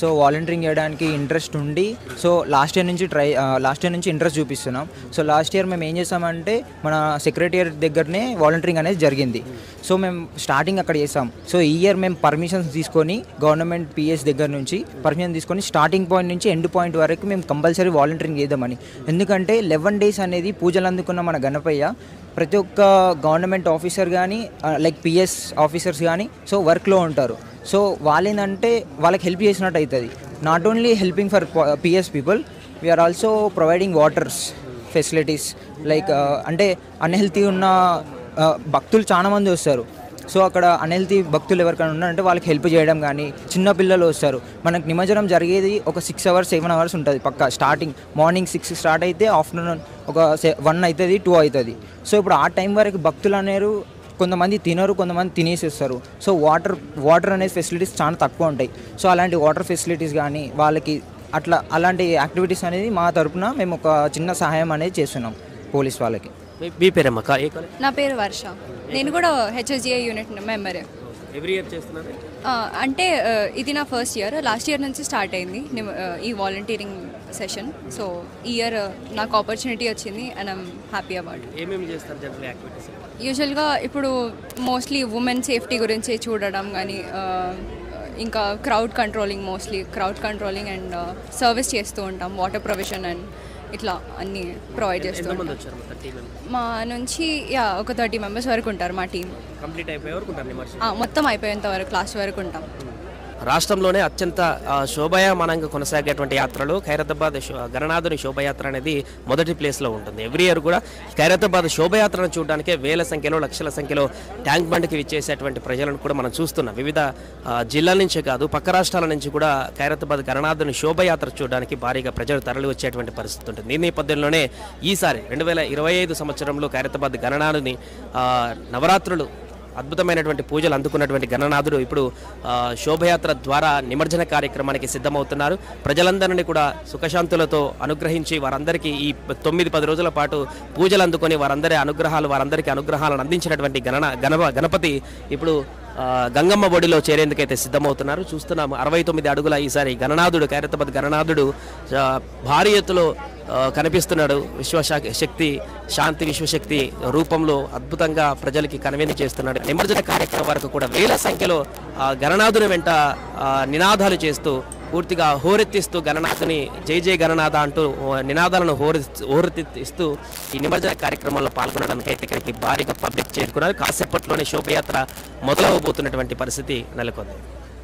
So volunteering చేయడానికి interest ఉండి so last year నుంచి ఇంట్రెస్ట్ చూపిస్తున్నాం. సో లాస్ట్ ఇయర్ మేము ఏం చేసామంటే మన సెక్రటేరియట్ దగ్గరనే వాలంటీరింగ్ అనేది జరిగింది. సో మేము స్టార్టింగ్ అక్కడ చేసాం. సో ఈ ఇయర్ మేము పర్మిషన్స్ తీసుకొని గవర్నమెంట్ పిఎస్ దగ్గర నుంచి పర్మిషన్ తీసుకొని స్టార్టింగ్ పాయింట్ నుంచి ఎండ్ పాయింట్ వరకు మేము కంపల్సరీ వాలంటీరింగ్ చేద్దామని. ఎందుకంటే 11 days అనేది పూజలు అందుకున్న మన గణపయ్య ప్రతి ఒక్క గవర్నమెంట్ ఆఫీసర్ కానీ లైక్ పిఎస్ ఆఫీసర్స్ కానీ సో వర్క్లో ఉంటారు. సో వాళ్ళేంటంటే వాళ్ళకి హెల్ప్ చేసినట్టు అవుతుంది. Not only helping for P S people, we're also providing waters facilities like అంటే అన్హెల్తీ ఉన్న భక్తులు చాలామంది వస్తారు. సో అక్కడ అన్హెల్తీ భక్తులు ఎవరికైనా ఉన్నారంటే వాళ్ళకి హెల్ప్ చేయడం కానీ, చిన్న పిల్లలు వస్తారు. మనకు నిమజ్జనం జరిగేది ఒక 6 hours 7 hours ఉంటుంది పక్కా. స్టార్టింగ్ మార్నింగ్ 6 స్టార్ట్ అయితే ఆఫ్టర్నూన్ ఒక 1 అవుతుంది 2 అవుతుంది. సో ఇప్పుడు ఆ టైం వరకు భక్తులు అనేరు కొంతమంది తినరు, కొంతమంది తినేసేస్తారు. సో వాటర్ అనే ఫెసిలిటీస్ చాలా తక్కువ ఉంటాయి. సో అలాంటి వాటర్ ఫెసిలిటీస్ కానీ వాళ్ళకి అలాంటి యాక్టివిటీస్ అనేది మా తరపున మేము ఒక చిన్న సహాయం అనేది చేస్తున్నాం పోలీస్ వాళ్ళకి. మీ పేరమ్మా? నా పేరు వర్ష. నేను కూడా హెచ్ఎస్జిఐ యూనిట్ మెంబరే. ఎవ్రీ ఇయర్ చేస్తున్నారు అంటే ఇది నా ఫస్ట్ ఇయర్. లాస్ట్ ఇయర్ నుంచి స్టార్ట్ అయింది ఈ వాలంటీరింగ్ సెషన్. సో ఈ ఇయర్ నాకు ఆపర్చునిటీ వచ్చింది అండ్ ఐమ్ హ్యాపీ అబౌట్. ఏమేమి చేస్తారు జనరల్ యాక్టివిటీస్? యూజువల్గా ఇప్పుడు మోస్ట్లీ ఉమెన్ సేఫ్టీ గురించి చూడడం కానీ, ఇంకా క్రౌడ్ కంట్రోలింగ్ అండ్ సర్వీస్ చేస్తూ ఉంటాం. వాటర్ ప్రొవిజన్ అండ్ ఇట్లా అన్నీ ప్రొవైడ్ చేస్తూ ఉంటాం. మా నుంచి ఒక 30 members వరకు ఉంటారు మా టీం. కంప్లీట్ అయిపోయే వరకు మొత్తం అయిపోయేంత వరకు లాస్ట్ వరకు ఉంటాం. రాష్ట్రంలోనే అత్యంత శోభాయమానంగా కొనసాగేటువంటి యాత్రలు ఖైరతాబాద్ గణనాథుని శోభయాత్ర అనేది మొదటి ప్లేస్లో ఉంటుంది. ఎవ్రీ ఇయర్ కూడా ఖైరతాబాద్ శోభయాత్రను చూడడానికే వేల సంఖ్యలో లక్షల సంఖ్యలో ట్యాంక్ బండ్కి విచ్చేసేటువంటి ప్రజలను కూడా మనం చూస్తున్నాం. వివిధ జిల్లాల నుంచే కాదు పక్క రాష్ట్రాల నుంచి కూడా ఖైరతాబాద్ గణనాథుని శోభయాత్ర చూడడానికి భారీగా ప్రజలు తరలి వచ్చేటువంటి పరిస్థితి ఉంటుంది. ఈ నేపథ్యంలోనే ఈసారి 2025 సంవత్సరంలో ఖైరతాబాద్ గణనాథుని నవరాత్రులు అద్భుతమైనటువంటి పూజలు అందుకున్నటువంటి గణనాథుడు ఇప్పుడు శోభయాత్ర ద్వారా నిమజ్జన కార్యక్రమానికి సిద్ధమవుతున్నారు. ప్రజలందరినీ కూడా సుఖశాంతులతో అనుగ్రహించి వారందరికీ ఈ 9-10 రోజుల పాటు పూజలు అందుకొని వారందరికీ అనుగ్రహాలను అందించినటువంటి గణపతి ఇప్పుడు గంగమ్మ ఒడిలో చేరేందుకైతే సిద్ధమవుతున్నారు. చూస్తున్నాము 69 అడుగుల ఈసారి గణనాథుడు ఖైరతాబాద్ గణనాథుడు భారీ ఎత్తులో కనిపిస్తున్నాడు. శాంతి విశ్వశక్తి రూపంలో అద్భుతంగా ప్రజలకి కన్వీన్ చేస్తున్నాడు. నిమజ్జన కార్యక్రమం వరకు కూడా వేల సంఖ్యలో గణనాథుని వెంట నినాదాలు చేస్తూ పూర్తిగా హోరెత్తిస్తూ గణనాథుని జై జై గణనాథ అంటూ నినాదాలను హోరెత్తిస్తూ ఈ నిమజ్జన కార్యక్రమంలో పాల్గొనడానికి అయితే ఇక్కడికి భారీగా పబ్లిక్ చేరుకున్నారు. కాసేపట్లోనే శోభయాత్ర మొదలవబోతున్నటువంటి పరిస్థితి నెలకొంది.